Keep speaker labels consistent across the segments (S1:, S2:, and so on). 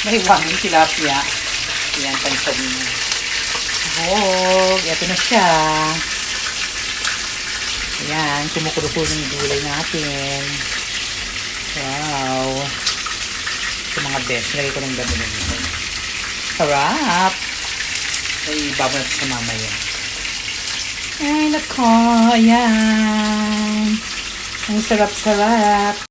S1: May wanging tilapia. Ayan, pansabi mo. Oh, ito na siya. Ayan, kumukulo-kulo ng gulay natin. Wow. Ito mga best. Lagay ko ng dami nito. Sarap. Ay, ibaba natin sa mamaya. Ay, nako. Ayan. Ang sarap-sarap.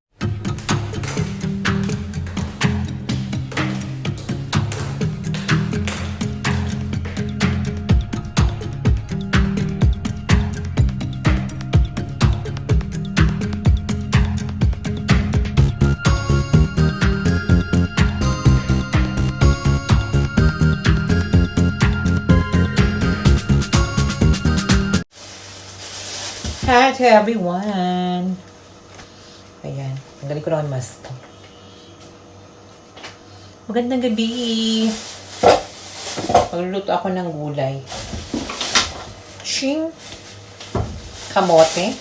S1: Hi to everyone! Ayan, tanggalin ko lang ang mask ko. Magandang gabi! Magluluto ako ng gulay. Shing! Kamote.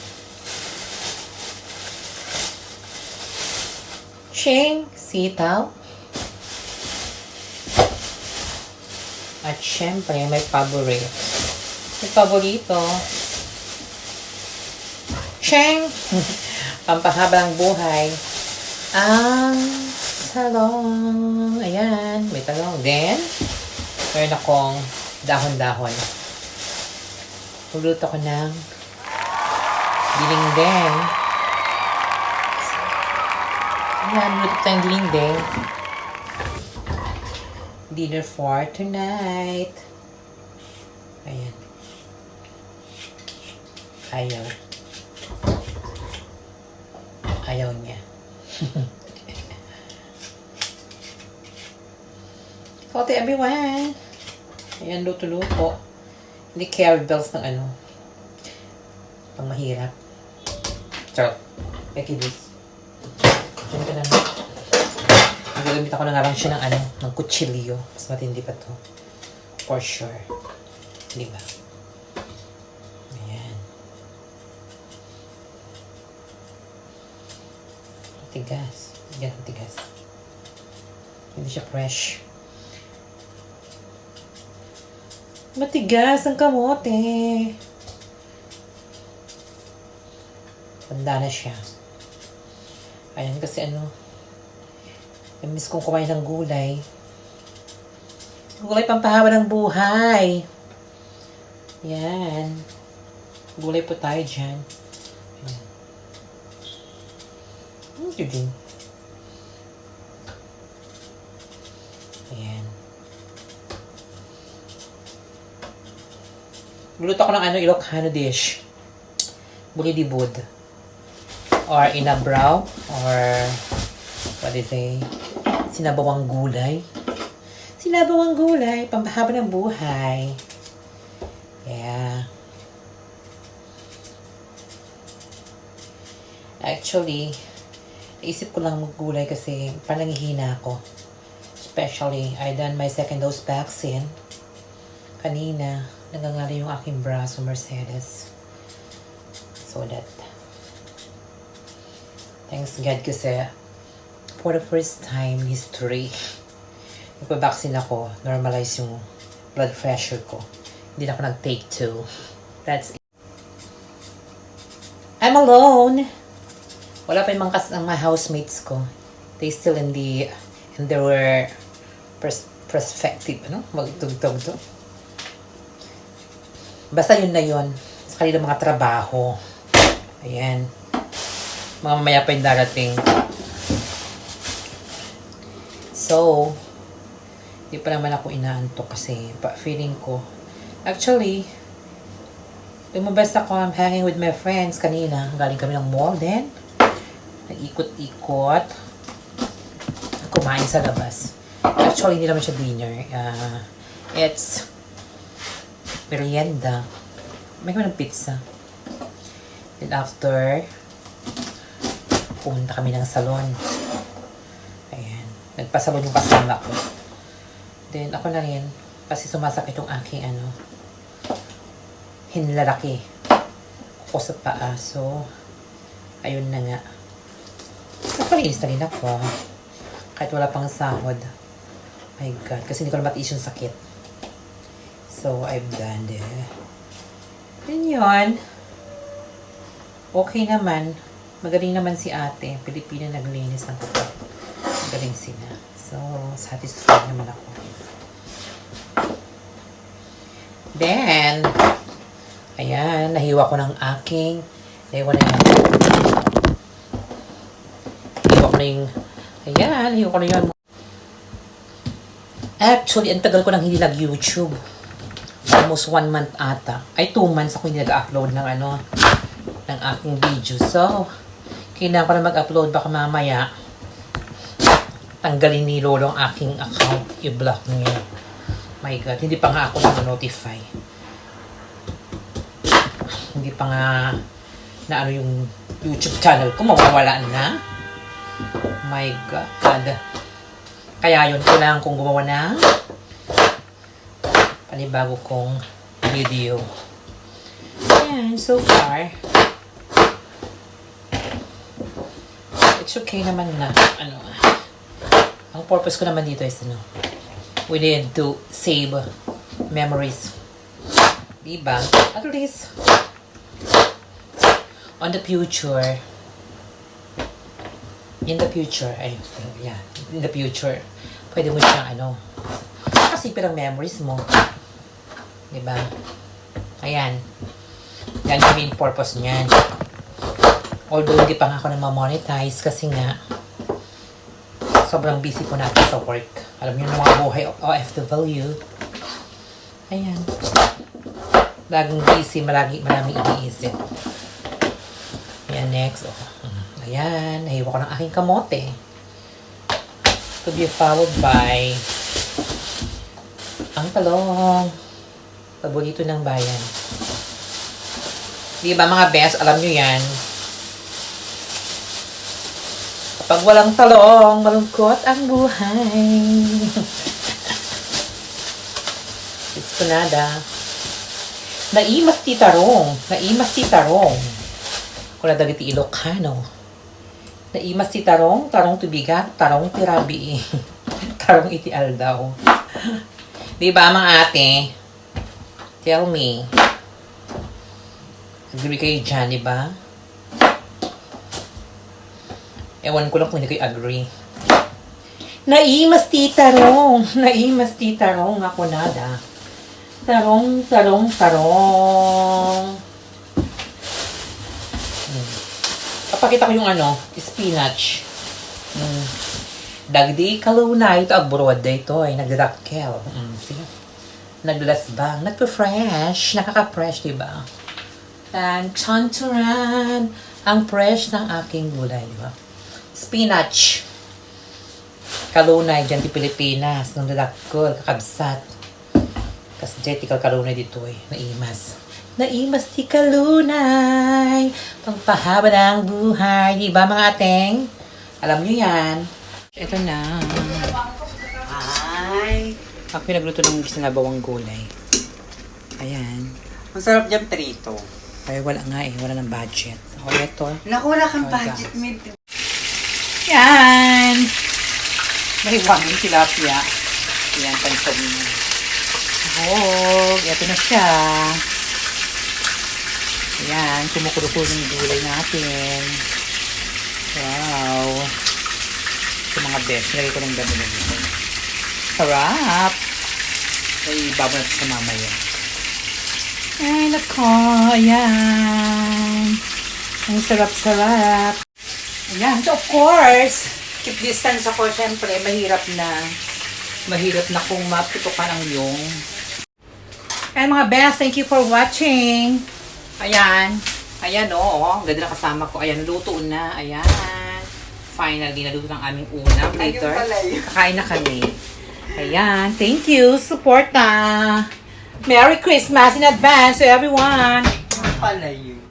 S1: Shing! Sitaw. At syempre, may paborito. May paborito. Sheng! Pampahaba ng buhay. Ang talong. Ayan. May talong. Then, meron akong dahon-dahon. Luluto ko ng dilingdeng. Ayan. Luluto tayong dilingdeng. Dinner for tonight. Ayan. Ayaw niya. Kote everyone. Ayan, luto-luto. Hindi carry bells ng ano. Pang mahirap. Charot. Becky this. Diyan ka lang. Magagamit ako ng arang siya ng ano, ng kutsilyo. Mas matindi pa to. For sure. Diba? Tigas. Yan, tigas. Hindi siya fresh. Matigas ang kamote. Tanda na siya. Ayan, kasi ano, miss kong kumain ng gulay. Gulay pampahaba ng buhay. Yan. Gulay po tayo dyan. Din. Ayan. Luluto ako ng ano, Ilocano dish. Bulidibud. Or inabraw. Or, what is it? Sinabawang gulay. Sinabawang gulay. Pampahaba ng buhay. Yeah. Actually, isip ko lang maggulay kasi panangihina ako. Especially, I done my second dose vaccine. Kanina, nangangali yung aking braso, Mercedes. So that, thanks God kasi, for the first time in history, nagpa-vaccine ako, normalize yung blood pressure ko. Hindi na ako nag-take 2. That's it. I'm alone! Wala pa yung mga housemates ko. They still in their perspective, ano? Magtugtog to. Basta yun na yun. Sa kanila mga trabaho. Ayan. Mga mamaya pa yung darating. So, di pa naman ako inaantok kasi feeling ko. Actually, lumabas ako, I'm hanging with my friends kanina. Galing kami ng mall din. Nag-ikot-ikot. Kumain sa labas. Actually, hindi naman siya dinner. It's merienda. May kami ng pizza. Then after, pumunta kami ng salon. Ayan. Nagpasalon yung kasama ko. Then ako na rin, kasi sumasakit yung aking hinlalaki ko sa paa. So, ayun na nga. Napalinis na rin ako. Kahit wala pang sahod. My God, kasi hindi ko na matiis yung sakit. So, I've done it. Then yun. Okay naman. Magaling naman si ate. Pilipina naglinis ng kuko. Magaling sila. So, satisfied naman ako. Then, ayan, nahiwa ko ng aking, nahiwa ko na yung, ayan, nahiwa ko na yun. Actually, ang tagal ko nang hindi nag-YouTube. Almost 1 month ata. Ay, 2 months ako hindi nag-upload ng ng aking video. So, kailangan ko na mag-upload. Baka mamaya, tanggalin ni Lolo ang aking account. I-block niya. My God, hindi pa nga ako na-notify. Hindi pa nga na ano yung YouTube channel ko. Mawawala na. My God. Kaya yun, kailangan kong gumawa ng panibago kong video. Ayan, so far, it's okay naman na, ang purpose ko naman dito is, we need to save memories. Diba? At least, on the future, in the future, pwede mo siyang kasi pirang memories mo. Diba? Ayan. Yan yung main purpose niyan. Although, hindi pa nga ako na-monetize kasi nga, sobrang busy po natin sa work. Alam niyo, mga buhay OFW. Ayan. Laging busy, maraming iniisip. Ayan, next. Ayan, nahiwa ko ng aking kamote. To be followed by ang talong. Paborito ng bayan. Di ba mga best, alam nyo yan. Kapag walang talong, malungkot ang buhay. Iskunada. Naimas ti tarong. Naimas ti tarong. Kung nadagiti Ilocano. Naimas ti tarong. Tarong tubigat. Tarong tirabi. Tarong iti aldaw. Diba mga ate? Tell me. Agree kayo dyan, diba? Ewan ko lang kung hindi kayo agree. Naimas ti tarong. Naimas ti tarong. Ako nada. Tarong, tarong, tarong. Papakita ko yung spinach. Dagdi kalunay. Ito abroad ito ay nagdadakkel. Naglasbang. Nagpa-fresh. Nakaka-fresh, diba? And chanturan. Ang fresh ng aking gulay, diba? Spinach. Kalunay dyan di Pilipinas. Nung dadakkel, kakabsat. Kasi dyan tikal kalunay dito eh. Naimas. Naimas ti kalunay. Pampahaba ng buhay. Diba mga ateng? Alam nyo yan. Ito na.
S2: Ay.
S1: Ako pinagluto ng sinabawang gulay. Ayan.
S2: Masarap dyan prito.
S1: Ay, wala nga eh. Wala ng budget. O, ito.
S2: Naku, wala kang budget, mate.
S1: Yan! Mahiwang yung tilapia. Yan, pansad mo. Oh, ito na siya. Ayan, kumukulo-kulo ng gulay natin. Wow. Ito mga best. Nilagay ko ng dami na dito. Sarap! Ay, babo natin sa mamaya. Ay, nako. Ayan. Ang sarap-sarap. Ayan. So, of course, keep distance ako. Siyempre, mahirap na kung maputukan ang yung. Ayan mga best, thank you for watching. Ayan. Ayan o. Ganda na kasama ko. Ayan, luto na. Ayan. Finally, naluto ng aming unang later. Kakain na kami. Ayan. Thank you. Support na. Merry Christmas in advance to everyone.
S2: Pala yun.